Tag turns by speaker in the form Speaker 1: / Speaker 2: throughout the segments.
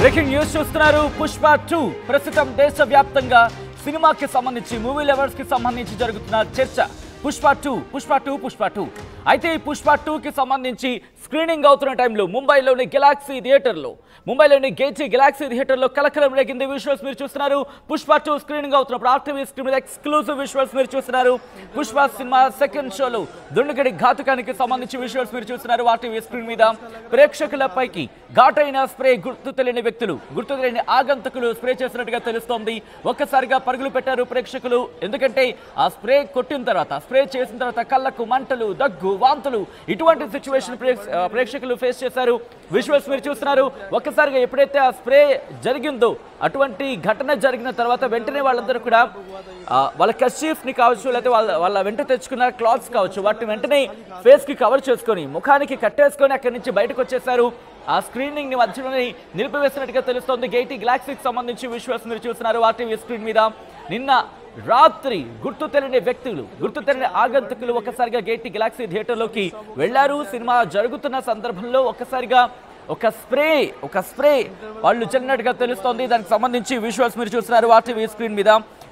Speaker 1: Breaking news చూస్తున్నారు. పుష్ప 2 ప్రస్తుతం దేశవ్యాప్తంగా సినిమాకి సంబంధించి మూవీ లవర్స్ కి సంబంధించి జరుగుతున్న చర్చ. పుష్ప 2 అయితే ఈ పుష్ప 2కి సంబంధించి స్క్రీనింగ్ అవుతున్న టైంలో ముంబైలోని గెలాక్సీ థియేటర్లో గేటీ గెలాక్సీ థియేటర్లో కలకలం రేగింది. విజువల్స్ మీరు చూస్తున్నారు. పుష్ప 2 స్క్రీనింగ్ అవుతున్నప్పుడు ఆర్టీవీ స్క్రీన్ మీద ఎక్స్క్లూజివ్ విజువల్స్ మీరు చూస్తున్నారు. పుష్ప సినిమా సెకండ్ షోలో దుండగడి ఘాతుకానికి సంబంధించి విజువల్స్ మీరు చూస్తున్నారు. ఆర్టీవీ స్క్రీన్ మీద ప్రేక్షకులపైకి ఘాటైన స్ప్రే గుర్తు తెలియని ఆగంతకులు స్ప్రే చేసినట్టుగా తెలుస్తోంది. ఒక్కసారిగా పరుగులు పెట్టారు ప్రేక్షకులు. ఎందుకంటే ఆ స్ప్రే చేసిన తర్వాత కళ్ళకు మంటలు, దగ్గు, వాంతులు ఇటువంటి సిచ్యువేషన్ ప్రేక్షకులు ఫేస్ చేశారు. విజువల్స్ మీరు చూస్తున్నారు. ఒక్కసారిగా ఎప్పుడైతే ఆ స్ప్రే జరిగిందో అటువంటి ఘటన జరిగిన తర్వాత వెంటనే వాళ్ళందరూ కూడా వాళ్ళ కర్చీఫ్ ని కావచ్చు, లేకపోతే వాళ్ళ వెంట తెచ్చుకున్న క్లాత్స్ కావచ్చు, వాటిని వెంటనే ఫేస్ కి కవర్ చేసుకొని ముఖానికి కట్టేసుకొని అక్కడి నుంచి బయటకు వచ్చేసారు. ఆ స్క్రీనింగ్ ని మధ్యలోనే నిలిపివేసినట్టుగా తెలుస్తోంది. గేటీ గెలాక్సీకి సంబంధించి విజువల్స్ మీరు చూస్తున్నారు. ఆర్టీవీ స్క్రీన్ మీద నిన్న రాత్రి గుర్తు తెలియని ఆగంతకులు ఒక్కసారిగా గేటీ గెలాక్సీ థియేటర్లోకి వెళ్లారు. సినిమా జరుగుతున్న సందర్భంలో ఒక్కసారిగా ఒక స్ప్రే వాళ్ళు చెల్లినట్టుగా తెలుస్తోంది. దానికి సంబంధించి విజువల్స్ మీరు చూస్తున్నారు. ఆర్టీవీ స్క్రీన్ మీద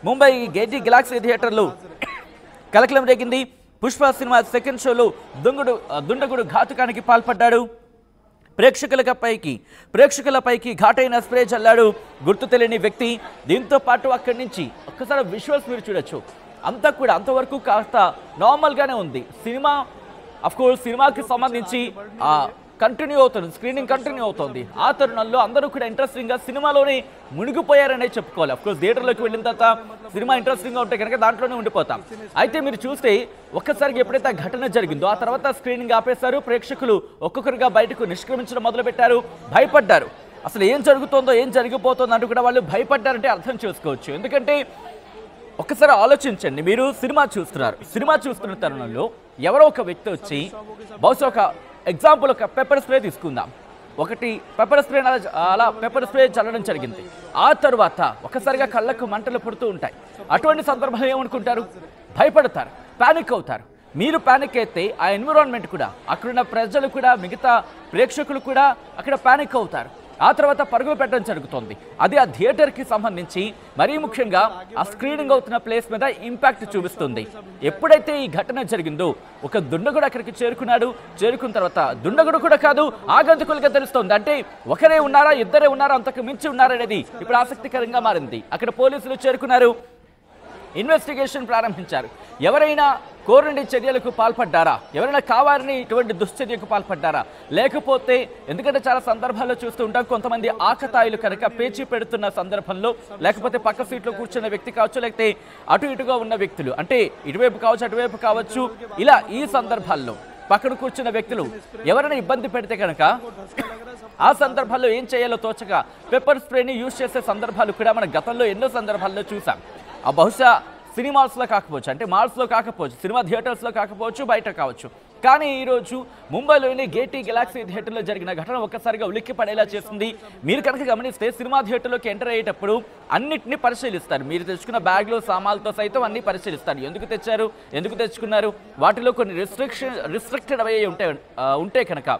Speaker 1: ముంబై గేటీ గెలాక్సీ థియేటర్లో కలకలం రేగింది. పుష్ప సినిమా సెకండ్ షోలో దుండగుడు ఘాతుకానికి పాల్పడ్డాడు. ప్రేక్షకులపైకి ఘాటైన స్ప్రే చల్లాడు గుర్తు తెలియని వ్యక్తి. దీంతో పాటు అక్కడి నుంచి ఒక్కసారి విజువల్స్ మీరు చూడొచ్చు. అంతవరకు కాస్త నార్మల్గానే ఉంది సినిమా. అఫ్కోర్స్ సినిమాకి సంబంధించి స్క్రీనింగ్ కంటిన్యూ అవుతుంది. ఆ తరుణంలో అందరూ కూడా ఇంట్రెస్టింగ్గా సినిమాలోనే మునిగిపోయారనే చెప్పుకోవాలి. అఫ్కోర్స్ థియేటర్లోకి వెళ్ళిన తర్వాత సినిమా ఇంట్రెస్టింగ్గా ఉంటే కనుక దాంట్లోనే ఉండిపోతాం. అయితే మీరు చూస్తే ఒక్కసారికి ఎప్పుడైతే ఆ ఘటన జరిగిందో ఆ తర్వాత స్క్రీనింగ్ ఆపేశారు. ప్రేక్షకులు ఒక్కొక్కరిగా బయటకు నిష్క్రమించడం మొదలుపెట్టారు. భయపడ్డారు. అసలు ఏం జరుగుతోందో, ఏం జరిగిపోతుందో అంటూ కూడా వాళ్ళు భయపడ్డారంటే అర్థం చేసుకోవచ్చు. ఎందుకంటే ఒక్కసారి ఆలోచించండి. మీరు సినిమా చూస్తున్న తరుణంలో ఎవరో ఒక వ్యక్తి వచ్చి బహుశా ఒక ఎగ్జాంపుల్ ఒక పెప్పర్ స్ప్రే తీసుకుందాం. పెప్పర్ స్ప్రే చల్లడం జరిగింది. ఆ తర్వాత ఒక్కసారిగా కళ్ళకు మంటలు పుడుతూ ఉంటాయి. అటువంటి సందర్భంలో ఏమనుకుంటారు? భయపడతారు, పానిక్ అవుతారు. మీరు పానిక్ అయితే ఆ ఎన్విరాన్మెంట్ కూడా, అక్కడున్న ప్రజలు కూడా, మిగతా ప్రేక్షకులు కూడా అక్కడ పానిక్ అవుతారు. ఆ తర్వాత పరుగులు పెట్టడం జరుగుతుంది. అది ఆ థియేటర్కి సంబంధించి మరీ ముఖ్యంగా ఆ స్క్రీనింగ్ అవుతున్న ప్లేస్ మీద ఇంపాక్ట్ చూపిస్తుంది. ఎప్పుడైతే ఈ ఘటన జరిగిందో ఒక దుండగుడు అక్కడికి చేరుకున్న తర్వాత దుండగుడు కూడా కాదు, ఆగంతకులుగా తెలుస్తోంది. అంటే ఒకరే ఉన్నారా, ఇద్దరే ఉన్నారా, అంతకు మించి ఉన్నారనేది ఇప్పుడు ఆసక్తికరంగా మారింది. అక్కడ పోలీసులు చేరుకున్నారు, ఇన్వెస్టిగేషన్ ప్రారంభించారు. ఎవరైనా కోరండి చర్యలకు పాల్పడ్డారా, ఎవరైనా కావాలని ఇటువంటి దుశ్చర్యకు పాల్పడ్డారా, లేకపోతే ఎందుకంటే చాలా సందర్భాల్లో చూస్తూ ఉంటాం కొంతమంది ఆకతాయిలు కనుక పేచీ పెడుతున్న సందర్భంలో, లేకపోతే పక్క సీట్లో కూర్చున్న వ్యక్తి కావచ్చు, లేకపోతే అటు ఇటుగా ఉన్న వ్యక్తులు, అంటే ఇటువైపు కావచ్చు అటువైపు కావచ్చు, ఇలా ఈ సందర్భాల్లో పక్కన కూర్చున్న వ్యక్తులు ఎవరైనా ఇబ్బంది పెడితే కనుక ఆ సందర్భాల్లో ఏం చేయాలో తోచక పెప్పర్ స్ప్రేని యూజ్ చేసే సందర్భాలు కూడా మన గతంలో ఎన్నో సందర్భాల్లో చూసాం. ఆ బహుశా సినిమాస్లో కాకపోవచ్చు, అంటే మాల్స్లో కాకపోవచ్చు, సినిమా థియేటర్స్లో కాకపోవచ్చు, బయట కావచ్చు. కానీ ఈరోజు ముంబైలోని గేటీ గెలాక్సీ థియేటర్లో జరిగిన ఘటన ఒక్కసారిగా ఉలిక్కి పడేలా చేస్తుంది. మీరు కనుక గమనిస్తే సినిమా థియేటర్లోకి ఎంటర్ అయ్యేటప్పుడు అన్నిటినీ పరిశీలిస్తారు. మీరు తెచ్చుకున్న బ్యాగ్లో సామాన్లతో సైతం అన్ని పరిశీలిస్తారు. ఎందుకు తెచ్చారు, ఎందుకు తెచ్చుకున్నారు, వాటిలో కొన్ని రిస్ట్రిక్టెడ్ అయ్యి ఉంటే కనుక.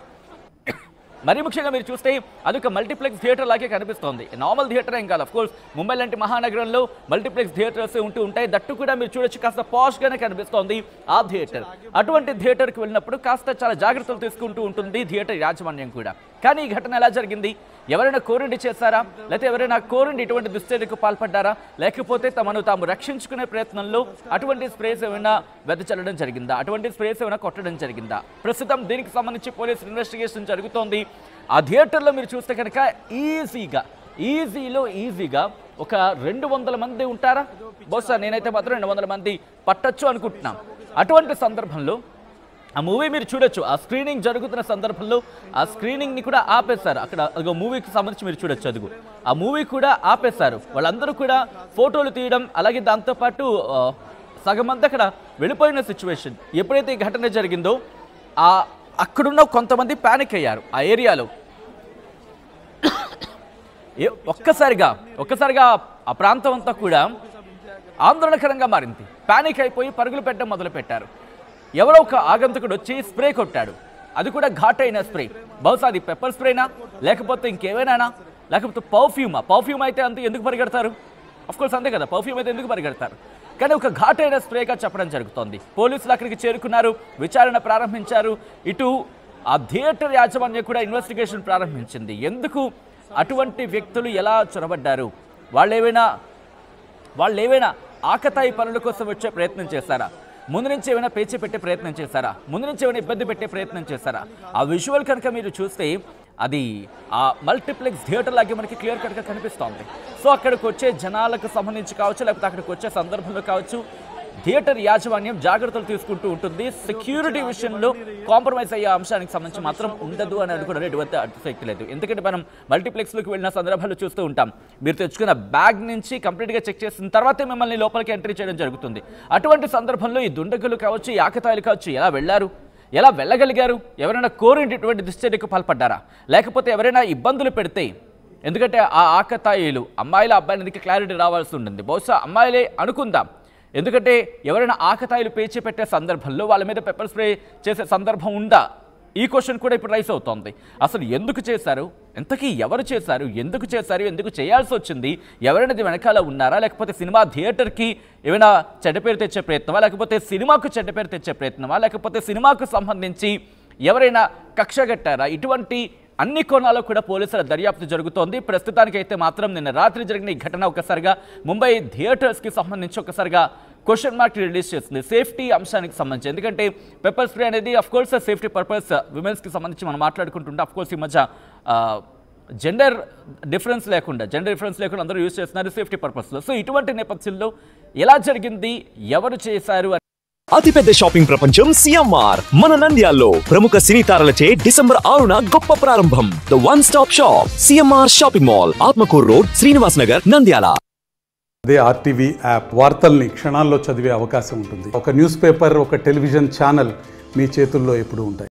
Speaker 1: మరీ ముఖ్యంగా మీరు చూస్తే అదొక మల్టీప్లెక్స్ థియేటర్ లాగే కనిపిస్తోంది. నార్మల్ థియేటర్ ఏం కాదు. అఫ్కోర్స్ ముంబై లాంటి మహానగరంలో మల్టీప్లెక్స్ థియేటర్స్ ఉంటాయి. దట్టు కూడా మీరు చూడొచ్చు, కాస్త పాష్గానే కనిపిస్తోంది ఆ థియేటర్. అటువంటి థియేటర్కి వెళ్ళినప్పుడు కాస్త చాలా జాగ్రత్తలు తీసుకుంటూ ఉంటుంది థియేటర్ యాజమాన్యం కూడా. కానీ ఈ ఘటన ఎలా జరిగింది? ఎవరైనా కోరండి చేశారా, లేకపోతే ఎవరైనా కోరండి ఇటువంటి దుశ్చర్యకు పాల్పడ్డారా, లేకపోతే తమను తాము రక్షించుకునే ప్రయత్నంలో అటువంటి స్ప్రేస్ ఏమైనా వెదచల్లడం జరిగిందా, అటువంటి స్ప్రేస్ ఏమైనా కొట్టడం జరిగిందా? ప్రస్తుతం దీనికి సంబంధించి పోలీసు ఇన్వెస్టిగేషన్ జరుగుతోంది. ఆ థియేటర్లో మీరు చూస్తే కనుక ఈజీగా ఒక 200 మంది ఉంటారా, బహుశా నేనైతే మాత్రం 200 మంది పట్టచ్చు అనుకుంటున్నాం. అటువంటి సందర్భంలో ఆ మూవీ మీరు చూడొచ్చు. ఆ స్క్రీనింగ్ జరుగుతున్న సందర్భంలో ఆ స్క్రీనింగ్ని కూడా ఆపేశారు. అక్కడ మూవీకి సంబంధించి మీరు చూడొచ్చు. అదుగు ఆ మూవీ కూడా ఆపేశారు. వాళ్ళందరూ కూడా ఫోటోలు తీయడం, అలాగే దాంతోపాటు సగం మంది అక్కడ వెళ్ళిపోయిన సిచ్యువేషన్. ఎప్పుడైతే ఈ ఘటన జరిగిందో అక్కడున్న కొంతమంది పానిక్ అయ్యారు. ఆ ఏరియాలో ఒక్కసారిగా ఆ ప్రాంతం అంతా కూడా ఆందోళనకరంగా మారింది. పానిక్ అయిపోయి పరుగులు పెట్టడం మొదలుపెట్టారు. ఎవరో ఒక ఆగంతకుడు వచ్చి స్ప్రే కొట్టాడు. అది కూడా ఘాటైన స్ప్రే. బహుశా అది పెప్పర్ స్ప్రేనా, లేకపోతే ఇంకేమైనా, లేకపోతే పర్ఫ్యూమ్ అయితే అంతే ఎందుకు పరిగెడతారు? అఫ్కోర్స్ అంతే కదా, పర్ఫ్యూమ్ అయితే ఎందుకు పరిగెడతారు? కానీ ఒక ఘాటైన స్ప్రేగా చెప్పడం జరుగుతోంది. పోలీసులు అక్కడికి చేరుకున్నారు, విచారణ ప్రారంభించారు. ఇటు ఆ థియేటర్ యాజమాన్యం కూడా ఇన్వెస్టిగేషన్ ప్రారంభించింది. ఎందుకు అటువంటి వ్యక్తులు ఎలా చొరబడ్డారు? వాళ్ళేమైనా ఆకతాయి పనుల కోసం వచ్చే ప్రయత్నం చేశారా? ముందు నుంచి ఏమైనా పేచి పెట్టే ప్రయత్నం చేశారా? ముందు నుంచి ఏమైనా ఇబ్బంది పెట్టే ప్రయత్నం చేశారా? ఆ విజువల్ కనుక మీరు చూస్తే అది ఆ మల్టీప్లెక్స్ థియేటర్ లాగే మనకి క్లియర్ కట్గా కనిపిస్తోంది. సో అక్కడికి వచ్చే జనాలకు సంబంధించి కావచ్చు, లేకపోతే అక్కడికి వచ్చే సందర్భంలో కావచ్చు, థియేటర్ యాజమాన్యం జాగ్రత్తలు తీసుకుంటూ ఉంటుంది. సెక్యూరిటీ విషయంలో కాంప్రమైజ్ అయ్యే అంశానికి సంబంధించి మాత్రం ఉండదు అని అనుకోవడం ఎటువంటి అతిశక్తి లేదు. ఎందుకంటే మనం మల్టీప్లెక్స్లోకి వెళ్ళిన సందర్భాలు చూస్తూ ఉంటాం. మీరు తెచ్చుకున్న బ్యాగ్ నుంచి కంప్లీట్గా చెక్ చేసిన తర్వాతే మిమ్మల్ని లోపలికి ఎంట్రీ చేయడం జరుగుతుంది. అటువంటి సందర్భంలో ఈ దుండగులు కావచ్చు, ఈ ఆకతాయిలు కావచ్చు ఎలా వెళ్ళారు, ఎలా వెళ్ళగలిగారు? ఎవరైనా కోరినటువంటి దుశ్చర్యకు పాల్పడ్డారా? లేకపోతే ఎవరైనా ఇబ్బందులు పెడితే, ఎందుకంటే ఆ ఆకతాయిలు అమ్మాయిల అబ్బాయిలకి క్లారిటీ రావాల్సి ఉంటుంది. బహుశా అమ్మాయిలే అనుకుందాం, ఎందుకంటే ఎవరైనా ఆకతాయిలు పేచి పెట్టే సందర్భంలో వాళ్ళ మీద పెప్పర్ స్ప్రే చేసే సందర్భం ఉందా? ఈ క్వశ్చన్ కూడా ఇప్పుడు రైస్ అవుతోంది. అసలు ఎందుకు చేశారు? ఎంతకీ ఎవరు చేశారు? ఎందుకు చేశారు? ఎందుకు చేయాల్సి వచ్చింది? ఎవరైనా వెనకాల ఉన్నారా? లేకపోతే సినిమా థియేటర్కి ఏమైనా చెడ్డ పేరు తెచ్చే ప్రయత్నమా? లేకపోతే సినిమాకు చెడ్డ పేరు తెచ్చే ప్రయత్నమా? లేకపోతే సినిమాకు సంబంధించి ఎవరైనా కక్షగట్టారా? ఇటువంటి అన్ని కోణాల్లో కూడా పోలీసుల దర్యాప్తు జరుగుతోంది. ప్రస్తుతానికైతే మాత్రం నిన్న రాత్రి జరిగిన ఈ ఘటన ఒకసారిగా ముంబై థియేటర్స్కి సంబంధించి ఒకసారిగా క్వశ్చన్ మార్క్ రిలీజ్ చేస్తుంది సేఫ్టీ అంశానికి సంబంధించి. ఎందుకంటే పెప్పర్ స్ప్రే అనేది అఫ్కోర్స్ సేఫ్టీ పర్పస్ విమెన్స్కి సంబంధించి మనం మాట్లాడుకుంటుంటే అఫ్కోర్స్ ఈ మధ్య జెండర్ డిఫరెన్స్ లేకుండా అందరూ యూజ్ చేస్తున్నారు సేఫ్టీ పర్పస్లో. సో ఇటువంటి నేపథ్యంలో ఎలా జరిగింది, ఎవరు చేశారు?
Speaker 2: అతిపెద్ద షాపింగ్ ప్రపంచం సిఎంఆర్ మన నంద్యాల్లో ప్రముఖ సినీ తారలచే డిసెంబర్ 6న గొప్ప ప్రారంభం. The one stop shop CMR shopping mall, Atmakur road, Srinivas Nagar, Nandyal.
Speaker 3: అదే ఆర్టీవీ యాప్ వార్తల్ని క్షణాల్లో చదివే అవకాశం ఉంటుంది. ఒక న్యూస్ పేపర్, ఒక టెలివిజన్ ఛానల్ మీ చేతుల్లో ఎప్పుడూ ఉంటాయి.